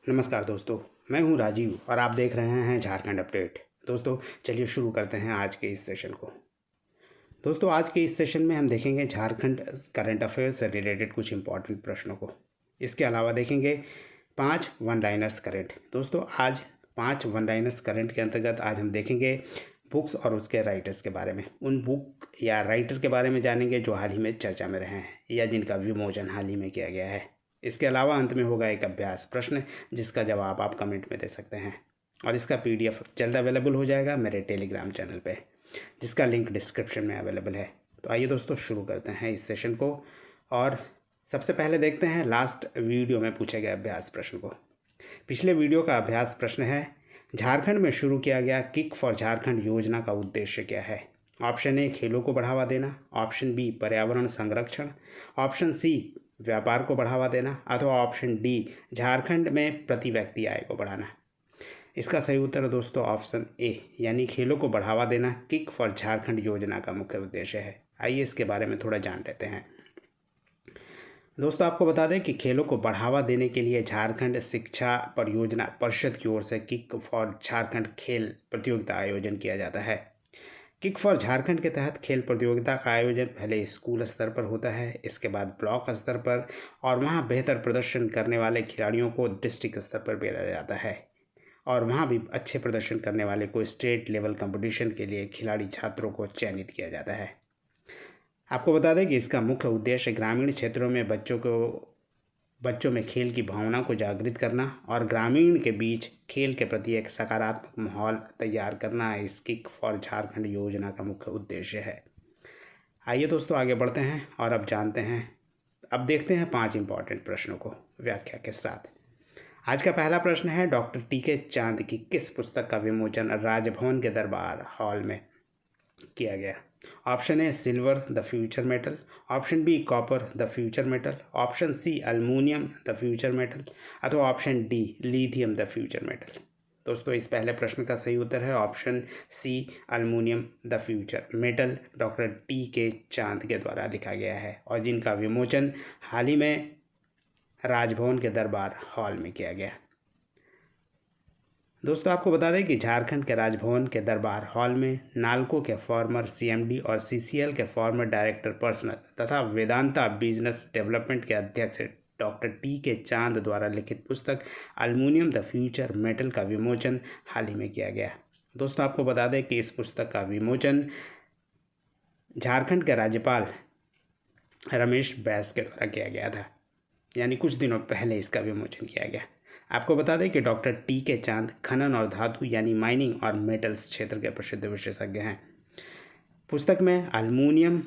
नमस्कार दोस्तों, मैं हूं राजीव और आप देख रहे हैं झारखंड अपडेट। दोस्तों चलिए शुरू करते हैं आज के इस सेशन को। दोस्तों आज के इस सेशन में हम देखेंगे झारखंड करंट अफेयर्स से रिलेटेड कुछ इंपॉर्टेंट प्रश्नों को। इसके अलावा देखेंगे 5 वन लाइनर्स करंट। दोस्तों आज 5 वन लाइनर्स करंट के अंतर्गत आज हम देखेंगे बुक्स और उसके राइटर्स के बारे में। उन बुक या राइटर के बारे में जानेंगे जो हाल ही में चर्चा में रहे हैं या जिनका विमोचन हाल ही में किया गया है। इसके अलावा अंत में होगा एक अभ्यास प्रश्न जिसका जवाब आप कमेंट में दे सकते हैं और इसका PDF जल्द अवेलेबल हो जाएगा मेरे टेलीग्राम चैनल पे, जिसका लिंक डिस्क्रिप्शन में अवेलेबल है। तो आइए दोस्तों शुरू करते हैं इस सेशन को और सबसे पहले देखते हैं लास्ट वीडियो में पूछे गए अभ्यास प्रश्न को। पिछले वीडियो का अभ्यास प्रश्न है, झारखंड में शुरू किया गया किक फॉर झारखंड योजना का उद्देश्य क्या है। ऑप्शन ए खेलों को बढ़ावा देना, ऑप्शन बी पर्यावरण संरक्षण, ऑप्शन सी व्यापार को बढ़ावा देना अथवा ऑप्शन डी झारखंड में प्रति व्यक्ति आय को बढ़ाना। इसका सही उत्तर दोस्तों ऑप्शन ए यानी खेलों को बढ़ावा देना किक फॉर झारखंड योजना का मुख्य उद्देश्य है। आइए इसके बारे में थोड़ा जान लेते हैं। दोस्तों आपको बता दें कि खेलों को बढ़ावा देने के लिए झारखंड शिक्षा परियोजना परिषद की ओर से किक फॉर झारखंड खेल प्रतियोगिता आयोजन किया जाता है। किक फॉर झारखंड के तहत खेल प्रतियोगिता का आयोजन पहले स्कूल स्तर पर होता है, इसके बाद ब्लॉक स्तर पर और वहां बेहतर प्रदर्शन करने वाले खिलाड़ियों को डिस्ट्रिक्ट स्तर पर भेजा जाता है और वहां भी अच्छे प्रदर्शन करने वाले को स्टेट लेवल कंपटीशन के लिए खिलाड़ी छात्रों को चयनित किया जाता है। आपको बता दें कि इसका मुख्य उद्देश्य ग्रामीण क्षेत्रों में बच्चों में खेल की भावना को जागृत करना और ग्रामीण के बीच खेल के प्रति एक सकारात्मक माहौल तैयार करना इस किक फॉर झारखंड योजना का मुख्य उद्देश्य है। आइए दोस्तों आगे बढ़ते हैं और अब देखते हैं 5 इंपॉर्टेंट प्रश्नों को व्याख्या के साथ। आज का पहला प्रश्न है, डॉक्टर टीके चांद की किस पुस्तक का विमोचन राजभवन के दरबार हॉल में किया गया। Option A silver the future metal, option B copper the future metal, option C aluminium the future metal अथवा option D lithium the future metal. दोस्तों इस पहले प्रश्न का सही उत्तर है option C aluminium the future metal doctor TK Chand के द्वारा लिखा गया है और जिनका विमोचन हाल ही में राजभवन के दरबार हॉल में किया गया। दोस्तों आपको बता दें कि झारखंड के राजभवन के दरबार हॉल में नाल्को के फॉर्मर CMD और CCL के फॉर्मर डायरेक्टर पर्सनल तथा वेदांता बिजनेस डेवलपमेंट के अध्यक्ष डॉक्टर टीके चांद द्वारा लिखित पुस्तक अल्मोनियम द फ्यूचर मेटल का विमोचन हाल ही में किया गया। दोस्तों आपको बता दें कि इस पुस्तक का विमोचन झारखंड के राज्यपाल रमेश बैस के द्वारा किया गया था, यानी कुछ दिनों पहले इसका विमोचन किया गया। आपको बता दें कि डॉक्टर टीके चांद खनन और धातु यानी माइनिंग और मेटल्स क्षेत्र के प्रसिद्ध विशेषज्ञ हैं। पुस्तक में अल्मोनियम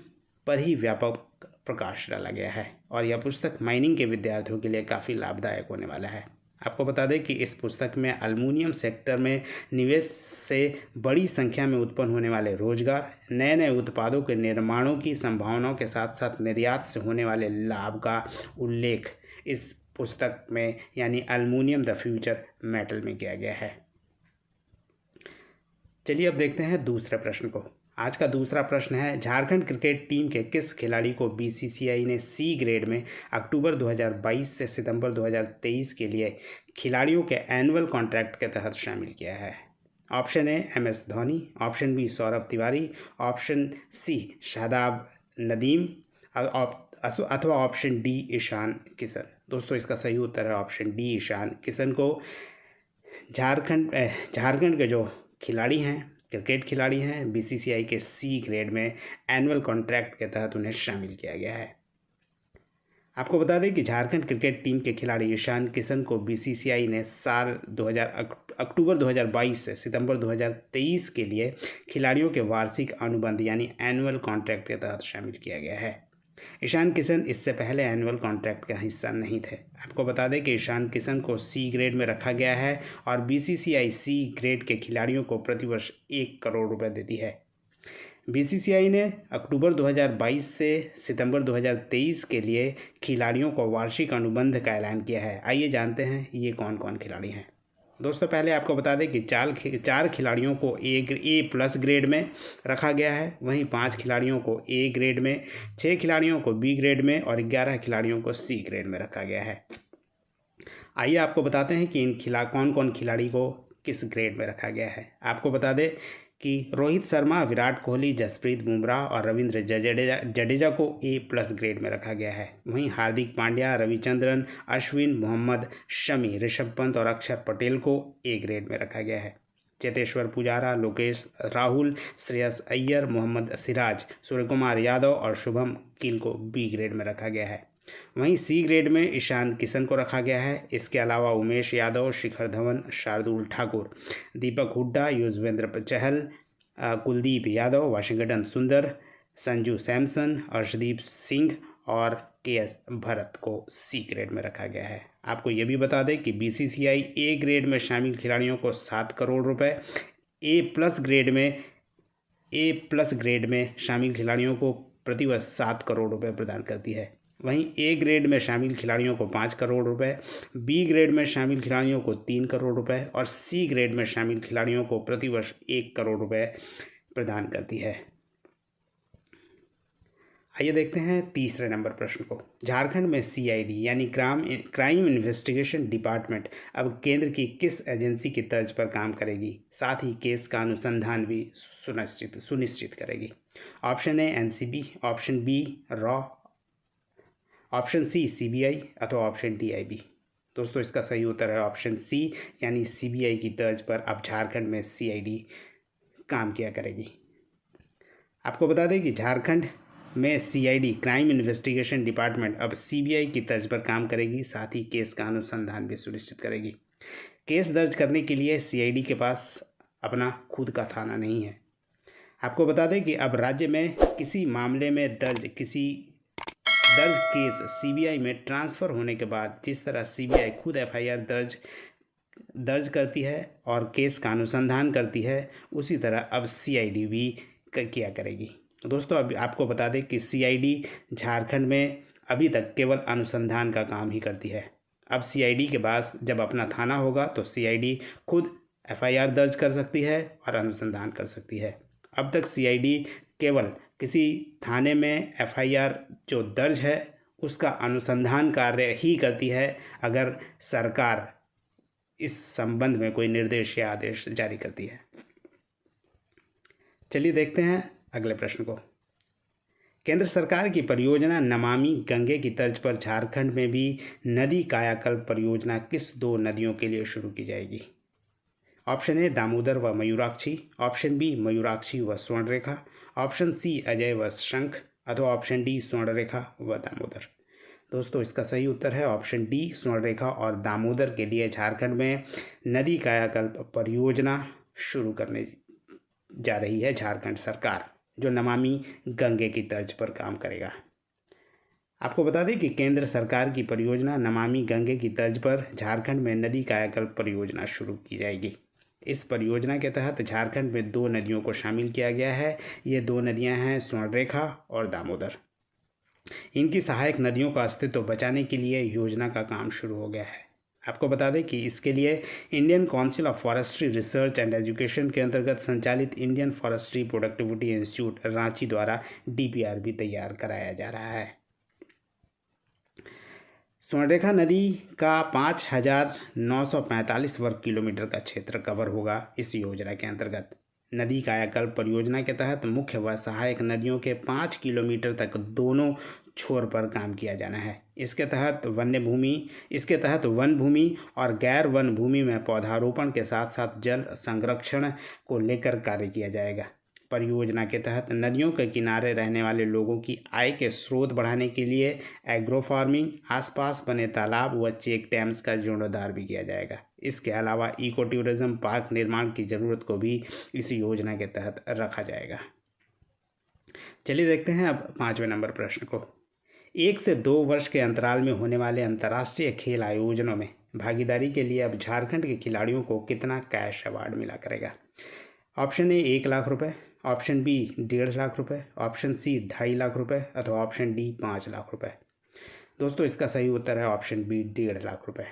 पर ही व्यापक प्रकाश डाला गया है और यह पुस्तक माइनिंग के विद्यार्थियों के लिए काफ़ी लाभदायक होने वाला है। आपको बता दें कि इस पुस्तक में अल्मोनियम सेक्टर में निवेश से बड़ी संख्या में उत्पन्न होने वाले रोजगार, नए नए उत्पादों के निर्माणों की संभावनाओं के साथ साथ निर्यात से होने वाले लाभ का उल्लेख इस पुस्तक में यानी अल्मोनियम द फ्यूचर मेटल में किया गया है। चलिए अब देखते हैं दूसरे प्रश्न को। आज का दूसरा प्रश्न है, झारखंड क्रिकेट टीम के किस खिलाड़ी को BCCI ने C ग्रेड में अक्टूबर 2022 से सितंबर 2023 के लिए खिलाड़ियों के एनुअल कॉन्ट्रैक्ट के तहत शामिल किया है। Option A MS Dhoni, option B Saurabh Tiwari, option C Shadab Nadeem अथवा ऑप्शन डी ईशान किशन। दोस्तों इसका सही उत्तर है ऑप्शन डी ईशान किशन को झारखंड के जो खिलाड़ी हैं, क्रिकेट खिलाड़ी हैं, BCCI के C ग्रेड में एनुअल कॉन्ट्रैक्ट के तहत उन्हें शामिल किया गया है। आपको बता दें कि झारखंड क्रिकेट टीम के खिलाड़ी ईशान किशन को BCCI ने अक्टूबर 2022 से सितंबर 2023 के लिए खिलाड़ियों के वार्षिक अनुबंध यानी एनुअल कॉन्ट्रैक्ट के तहत शामिल किया गया है। ईशान किशन इससे पहले एनुअल कॉन्ट्रैक्ट का हिस्सा नहीं थे। आपको बता दें कि ईशान किशन को C ग्रेड में रखा गया है और BCCI C ग्रेड के खिलाड़ियों को प्रतिवर्ष 1 करोड़ रुपए देती है। BCCI ने अक्टूबर 2022 से सितंबर 2023 के लिए खिलाड़ियों को वार्षिक अनुबंध का ऐलान किया है। आइए जानते हैं ये कौन कौन खिलाड़ी हैं। दोस्तों पहले आपको बता दें कि 4 खिलाड़ियों को A+ ग्रेड में रखा गया है, वहीं 5 खिलाड़ियों को A ग्रेड में, 6 खिलाड़ियों को B ग्रेड में और 11 खिलाड़ियों को C ग्रेड में रखा गया है। आइए आपको बताते हैं कि कौन कौन खिलाड़ी को किस ग्रेड में रखा गया है। आपको बता दें कि रोहित शर्मा, विराट कोहली, जसप्रीत बुमराह और रविंद्र जडेजा को A+ ग्रेड में रखा गया है। वहीं हार्दिक पांड्या, रविचंद्रन अश्विन, मोहम्मद शमी, ऋषभ पंत और अक्षर पटेल को A ग्रेड में रखा गया है। चेतेश्वर पुजारा, लोकेश राहुल, श्रेयस अय्यर, मोहम्मद सिराज, सूर्यकुमार यादव और शुभम गिल को B ग्रेड में रखा गया है। वहीं C ग्रेड में ईशान किशन को रखा गया है। इसके अलावा उमेश यादव, शिखर धवन, शार्दुल ठाकुर, दीपक हुड्डा, युजवेंद्र चहल, कुलदीप यादव, वाशिंगटन सुंदर, संजू सैमसन, अर्शदीप सिंह और KS भरत को C ग्रेड में रखा गया है। आपको ये भी बता दें कि BCCI A ग्रेड में शामिल खिलाड़ियों को 7 करोड़ रुपए, A+ ग्रेड में शामिल खिलाड़ियों को प्रतिवर्ष 7 करोड़ रुपए प्रदान करती है। वहीं A ग्रेड में शामिल खिलाड़ियों को 5 करोड़ रुपए, B ग्रेड में शामिल खिलाड़ियों को 3 करोड़ रुपए और C ग्रेड में शामिल खिलाड़ियों को प्रतिवर्ष 1 करोड़ रुपए प्रदान करती है। आइए देखते हैं तीसरे नंबर प्रश्न को। झारखंड में CID यानी क्राइम इन्वेस्टिगेशन डिपार्टमेंट अब केंद्र की किस एजेंसी की तर्ज पर काम करेगी, साथ ही केस का अनुसंधान भी सुनिश्चित करेगी। Option A NCB, option B raw, option C CBI अथवा ऑप्शन D IB। दोस्तों इसका सही उत्तर है ऑप्शन C यानी CBI की तर्ज पर अब झारखंड में CID काम किया करेगी। आपको बता दें कि झारखंड में CID क्राइम इन्वेस्टिगेशन डिपार्टमेंट अब CBI की तर्ज पर काम करेगी, साथ ही केस का अनुसंधान भी सुनिश्चित करेगी। केस दर्ज करने के लिए CID के पास अपना खुद का थाना नहीं है। आपको बता दें कि अब राज्य में किसी मामले में दर्ज केस CBI में ट्रांसफ़र होने के बाद जिस तरह CBI खुद FIR दर्ज करती है और केस का अनुसंधान करती है, उसी तरह अब CID भी किया करेगी। दोस्तों अब आपको बता दें कि CID झारखंड में अभी तक केवल अनुसंधान का काम ही करती है। अब CID के पास जब अपना थाना होगा तो CID खुद FIR दर्ज कर सकती है और अनुसंधान कर सकती है। अब तक CID केवल किसी थाने में FIR जो दर्ज है उसका अनुसंधान कार्य ही करती है अगर सरकार इस संबंध में कोई निर्देश या आदेश जारी करती है। चलिए देखते हैं अगले प्रश्न को। केंद्र सरकार की परियोजना नमामि गंगे की तर्ज पर झारखंड में भी नदी कायाकल्प परियोजना किस 2 नदियों के लिए शुरू की जाएगी। ऑप्शन A दामोदर व मयूराक्षी, ऑप्शन B मयूराक्षी व स्वर्णरेखा, ऑप्शन C अजय व शंख अथवा ऑप्शन D स्वर्णरेखा व दामोदर। दोस्तों इसका सही उत्तर है ऑप्शन D स्वर्णरेखा और दामोदर के लिए झारखंड में नदी कायाकल्प परियोजना शुरू करने जा रही है झारखंड सरकार, जो नमामि गंगे की तर्ज पर काम करेगा। आपको बता दें कि केंद्र सरकार की परियोजना नमामि गंगे की तर्ज पर झारखंड में नदी कायाकल्प परियोजना शुरू की जाएगी। इस परियोजना के तहत झारखंड में 2 नदियों को शामिल किया गया है। ये 2 नदियां हैं स्वर्णरेखा और दामोदर। इनकी सहायक नदियों का अस्तित्व बचाने के लिए योजना का काम शुरू हो गया है। आपको बता दें कि इसके लिए Indian council of forestry research and education के अंतर्गत संचालित Indian forestry productivity institute Ranchi द्वारा DPR भी तैयार कराया जा रहा है। स्वर्णरेखा नदी का 5,945 वर्ग किलोमीटर का क्षेत्र कवर होगा। इस योजना के अंतर्गत नदी कायाकल्प परियोजना के तहत मुख्य व सहायक नदियों के 5 किलोमीटर तक दोनों छोर पर काम किया जाना है। इसके तहत वन भूमि और गैर वन भूमि में पौधारोपण के साथ साथ जल संरक्षण को लेकर कार्य किया जाएगा। परियोजना के तहत नदियों के किनारे रहने वाले लोगों की आय के स्रोत बढ़ाने के लिए एग्रो फार्मिंग, आसपास बने तालाब व चेक डैम्स का जीर्णोद्धार भी किया जाएगा। इसके अलावा इको टूरिज्म पार्क निर्माण की ज़रूरत को भी इस योजना के तहत रखा जाएगा। चलिए देखते हैं अब 5वें नंबर प्रश्न को। 1 से 2 वर्ष के अंतराल में होने वाले अंतर्राष्ट्रीय खेल आयोजनों में भागीदारी के लिए अब झारखंड के खिलाड़ियों को कितना कैश अवार्ड मिला करेगा। ऑप्शन A 1 लाख रुपए, ऑप्शन B 1.5 लाख रुपए, ऑप्शन C 2.5 लाख रुपए अथवा ऑप्शन D 5 लाख रुपए। दोस्तों इसका सही उत्तर है ऑप्शन B 1.5 लाख रुपए।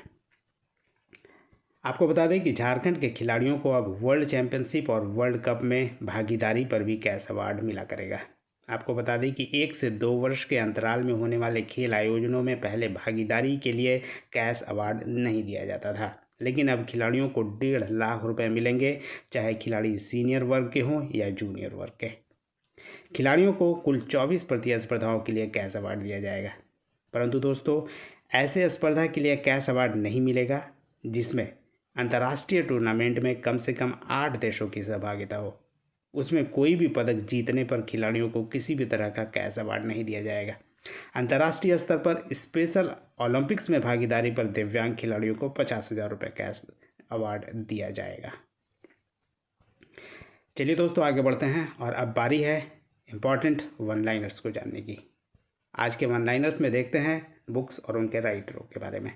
आपको बता दें कि झारखंड के खिलाड़ियों को अब वर्ल्ड चैंपियनशिप और वर्ल्ड कप में भागीदारी पर भी कैश अवार्ड मिला करेगा। आपको बता दें कि 1 से 2 वर्ष के अंतराल में होने वाले खेल आयोजनों में पहले भागीदारी के लिए कैश अवार्ड नहीं दिया जाता था, लेकिन अब खिलाड़ियों को 1.5 लाख रुपए मिलेंगे, चाहे खिलाड़ी सीनियर वर्ग के हों या जूनियर वर्ग के। खिलाड़ियों को कुल 24 प्रतिस्पर्धाओं के लिए कैश अवार्ड दिया जाएगा। परंतु दोस्तों, ऐसे स्पर्धा के लिए कैश अवार्ड नहीं मिलेगा जिसमें अंतर्राष्ट्रीय टूर्नामेंट में कम से कम 8 देशों की सहभागिता हो। उसमें कोई भी पदक जीतने पर खिलाड़ियों को किसी भी तरह का कैश अवार्ड नहीं दिया जाएगा। अंतर्राष्ट्रीय स्तर पर स्पेशल ओलंपिक्स में भागीदारी पर दिव्यांग खिलाड़ियों को 50,000 रुपये कैश अवार्ड दिया जाएगा। चलिए दोस्तों, आगे बढ़ते हैं और अब बारी है इम्पॉर्टेंट वन लाइनर्स को जानने की। आज के वन लाइनर्स में देखते हैं बुक्स और उनके राइटरों के बारे में।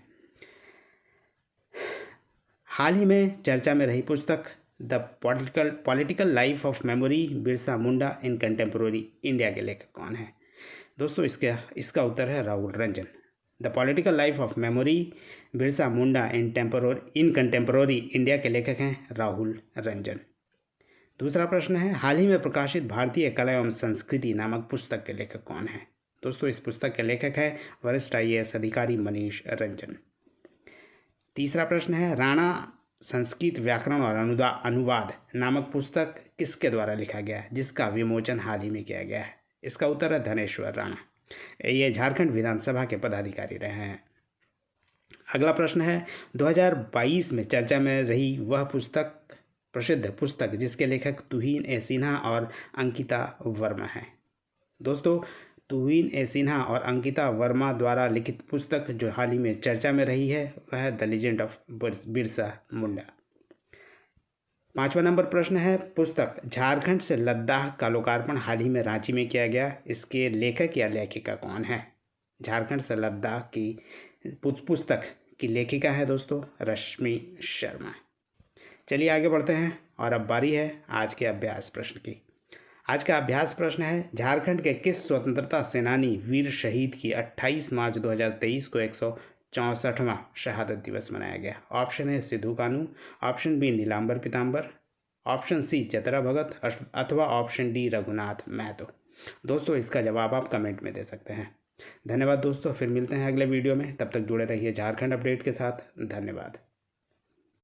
हाल ही में चर्चा में रही पुस्तक the political life of memory Birsa Munda in contemporary India के लेखक कौन है? दोस्तों, इसका उत्तर है Rahul Ranjan. The political life of memory Birsa Munda in contemporary India के लेखक हैं राहुल रंजन। दूसरा प्रश्न है, हाल ही में प्रकाशित भारतीय कला एवं संस्कृति नामक पुस्तक के लेखक कौन है? दोस्तों, इस पुस्तक के लेखक है वरिष्ठ IAS अधिकारी मनीष रंजन। तीसरा प्रश्न है, राणा संस्कृत व्याकरण और अनुवाद नामक पुस्तक किसके द्वारा लिखा गया है, जिसका विमोचन हाल ही में किया गया है? इसका उत्तर है धनेश्वर राणा। ये झारखंड विधानसभा के पदाधिकारी रहे हैं। अगला प्रश्न है, 2022 में चर्चा में रही वह प्रसिद्ध पुस्तक जिसके लेखक तुहिन ए सिन्हा और अंकिता वर्मा हैं। दोस्तों, तुहिन ए सिन्हा और अंकिता वर्मा द्वारा लिखित पुस्तक जो हाल ही में चर्चा में रही है वह है the legend of Birsa Munda. 5वां नंबर प्रश्न है, पुस्तक झारखंड से लद्दाख का लोकार्पण हाल ही में रांची में किया गया, इसके लेखक या लेखिका कौन है? झारखंड से लद्दाख की पुस्तक की लेखिका है दोस्तों रश्मि शर्मा। चलिए आगे बढ़ते हैं और अब बारी है आज के अभ्यास प्रश्न की। आज का अभ्यास प्रश्न है, झारखंड के किस स्वतंत्रता सेनानी वीर शहीद की 28 मार्च 2023 को 164वां शहादत दिवस मनाया गया? ऑप्शन है सिद्धू कानू, ऑप्शन बी नीलांबर पीताम्बर, ऑप्शन सी जतरा भगत अथवा ऑप्शन डी रघुनाथ महतो। दोस्तों, इसका जवाब आप कमेंट में दे सकते हैं। धन्यवाद दोस्तों, फिर मिलते हैं अगले वीडियो में। तब तक जुड़े रहिए झारखंड अपडेट के साथ। धन्यवाद।